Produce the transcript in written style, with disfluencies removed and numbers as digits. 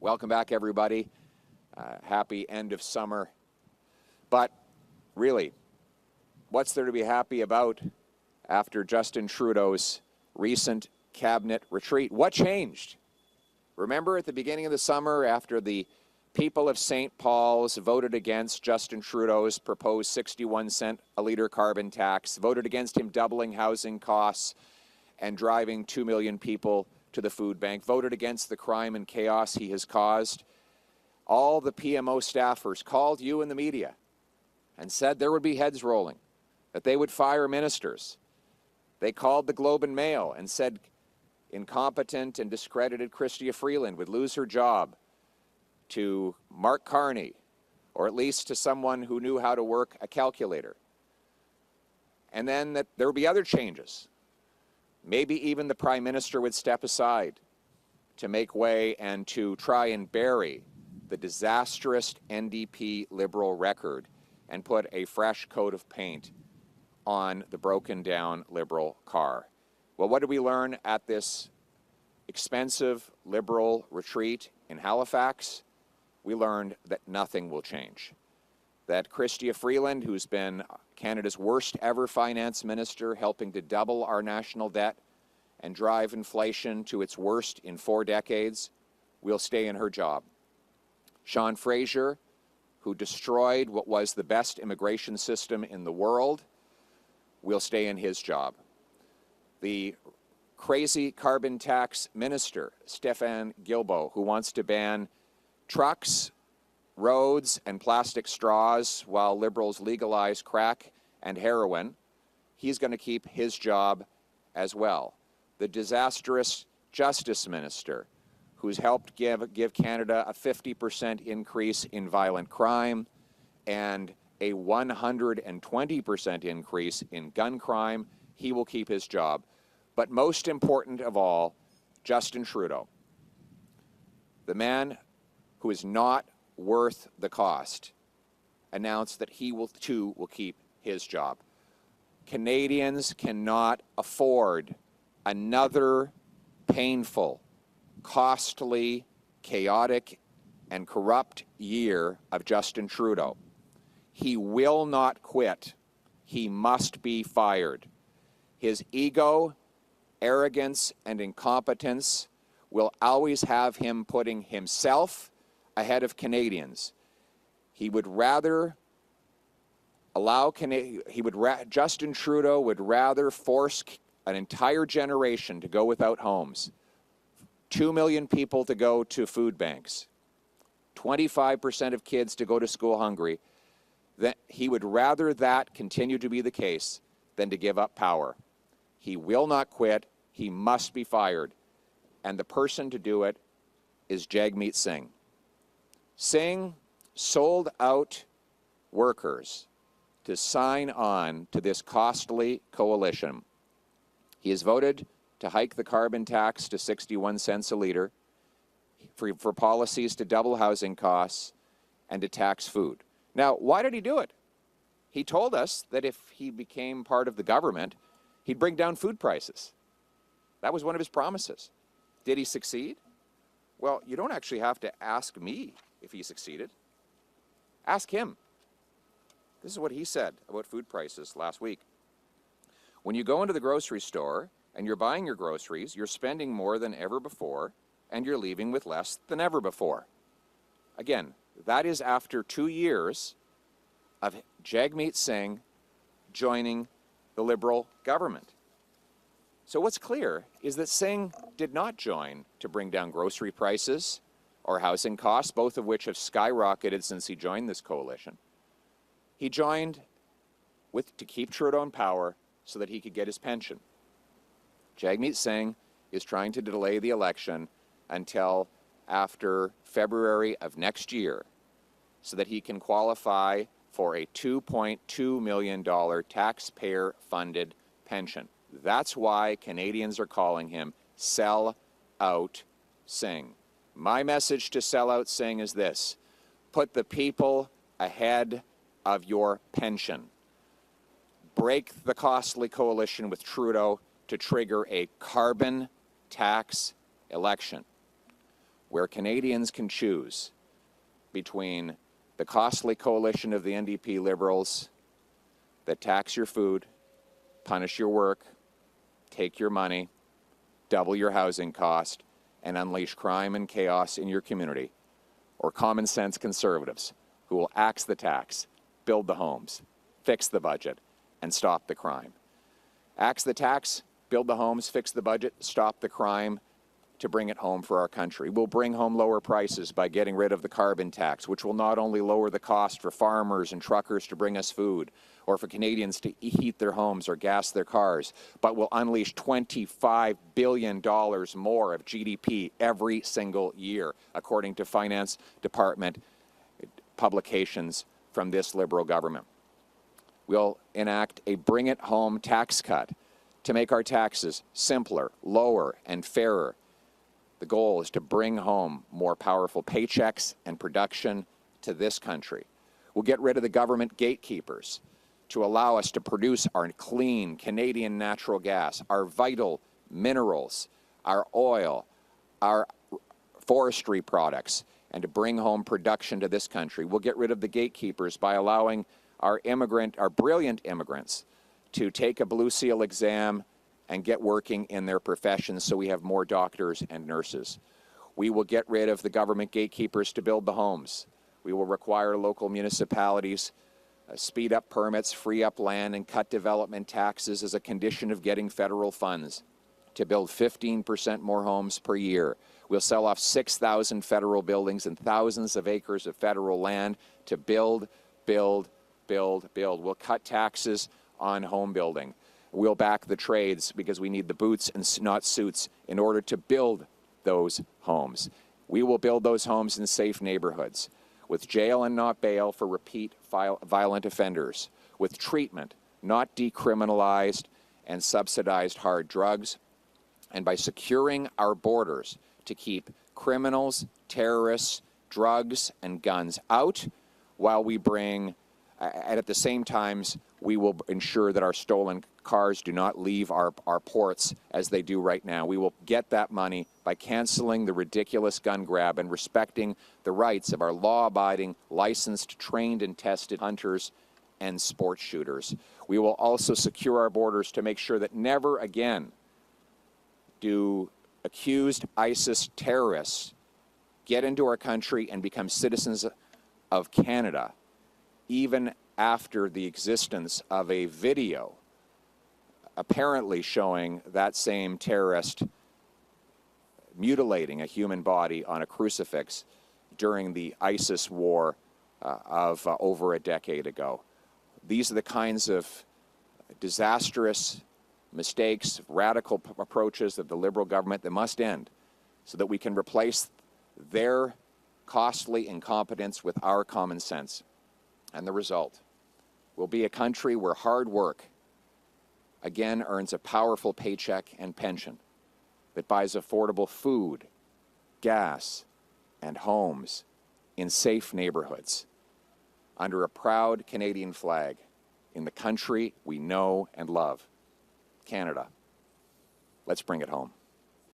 Welcome back, everybody. Happy end of summer. But really, what's there to be happy about after Justin Trudeau's recent cabinet retreat? What changed? Remember at the beginning of the summer, after the people of St. Paul's voted against Justin Trudeau's proposed 61-cent a litre carbon tax, voted against him doubling housing costs and driving 2 million people to the food bank, voted against the crime and chaos he has caused. All the PMO staffers called you in the media and said there would be heads rolling, that they would fire ministers. They called the Globe and Mail and said incompetent and discredited Chrystia Freeland would lose her job to Mark Carney, or at least to someone who knew how to work a calculator. And then that there would be other changes. Maybe even the Prime Minister would step aside to make way and to try and bury the disastrous NDP Liberal record and put a fresh coat of paint on the broken down Liberal car. Well, what did we learn at this expensive Liberal retreat in Halifax? We learned that nothing will change. That Chrystia Freeland, who's been Canada's worst ever finance minister, helping to double our national debt and drive inflation to its worst in 4 decades, will stay in her job. Sean Fraser, who destroyed what was the best immigration system in the world, will stay in his job. The crazy carbon tax minister, Stéphane Guilbeault, who wants to ban trucks, roads, and plastic straws while Liberals legalize crack and heroin, he's going to keep his job as well. The disastrous justice minister, who's helped give Canada a 50% increase in violent crime and a 120% increase in gun crime, he will keep his job. But most important of all, Justin Trudeau, the man who is not worth the cost, announced that he will too will keep his job. Canadians cannot afford another painful, costly, chaotic, and corrupt year of Justin Trudeau. He will not quit. He must be fired. His ego, arrogance, and incompetence will always have him putting himself ahead of Canadians. He would rather Justin Trudeau would rather force an entire generation to go without homes, 2 million people to go to food banks, 25% of kids to go to school hungry. That he would rather that continue to be the case than to give up power. He will not quit. He must be fired. And the person to do it is Jagmeet Singh. Singh sold out workers to sign on to this costly coalition. He has voted to hike the carbon tax to 61 cents a litre, for policies to double housing costs, and to tax food. Now, why did he do it? He told us that if he became part of the government, he'd bring down food prices. That was one of his promises. Did he succeed? Well, you don't actually have to ask me if he succeeded. Ask him. This is what he said about food prices last week. When you go into the grocery store and you're buying your groceries, you're spending more than ever before, and you're leaving with less than ever before. Again, that is after 2 years of Jagmeet Singh joining the Liberal government. So what's clear is that Singh did not join to bring down grocery prices or housing costs, both of which have skyrocketed since he joined this coalition. He joined to keep Trudeau in power so that he could get his pension. Jagmeet Singh is trying to delay the election until after February of next year so that he can qualify for a $2.2 million taxpayer-funded pension. That's why Canadians are calling him SelloutSingh. My message to SelloutSingh is this: put the people ahead of your pension. Break the costly coalition with Trudeau to trigger a carbon tax election. where Canadians can choose between the costly coalition of the NDP Liberals that tax your food, punish your work, take your money, double your housing cost, and unleash crime and chaos in your community, or common sense Conservatives who will axe the tax, build the homes, fix the budget, and stop the crime. Axe the tax, build the homes, fix the budget, stop the crime to bring it home for our country. We'll bring home lower prices by getting rid of the carbon tax, which will not only lower the cost for farmers and truckers to bring us food, or for Canadians to heat their homes or gas their cars, but will unleash $25 billion more of GDP every single year, according to Finance Department publications from this Liberal government. We'll enact a bring-it-home tax cut to make our taxes simpler, lower, and fairer. The goal is to bring home more powerful paychecks and production to this country. We'll get rid of the government gatekeepers to allow us to produce our clean Canadian natural gas, our vital minerals, our oil, our forestry products, and to bring home production to this country. We'll get rid of the gatekeepers by allowing our brilliant immigrants to take a Blue Seal exam and get working in their professions so we have more doctors and nurses. We will get rid of the government gatekeepers to build the homes. We will require local municipalities speed up permits, free up land, and cut development taxes as a condition of getting federal funds to build 15% more homes per year. We'll sell off 6,000 federal buildings and thousands of acres of federal land to build, build, build, build. We'll cut taxes on home building. We'll back the trades because we need the boots and not suits in order to build those homes. We will build those homes in safe neighborhoods with jail and not bail for repeat violent offenders, with treatment, not decriminalized and subsidized hard drugs, and by securing our borders to keep criminals, terrorists, drugs, and guns out while we bring, and at the same times, we will ensure that our stolen cars do not leave our ports as they do right now. We will get that money by canceling the ridiculous gun grab and respecting the rights of our law-abiding, licensed, trained, and tested hunters and sports shooters. We will also secure our borders to make sure that never again do accused ISIS terrorists get into our country and become citizens of Canada, even after the existence of a video apparently showing that same terrorist mutilating a human body on a crucifix during the ISIS war of over a decade ago. These are the kinds of disastrous mistakes, radical approaches of the Liberal government that must end so that we can replace their costly incompetence with our common sense. And the result will be a country where hard work again earns a powerful paycheck and pension that buys affordable food, gas, and homes in safe neighborhoods under a proud Canadian flag in the country we know and love, Canada. Let's bring it home.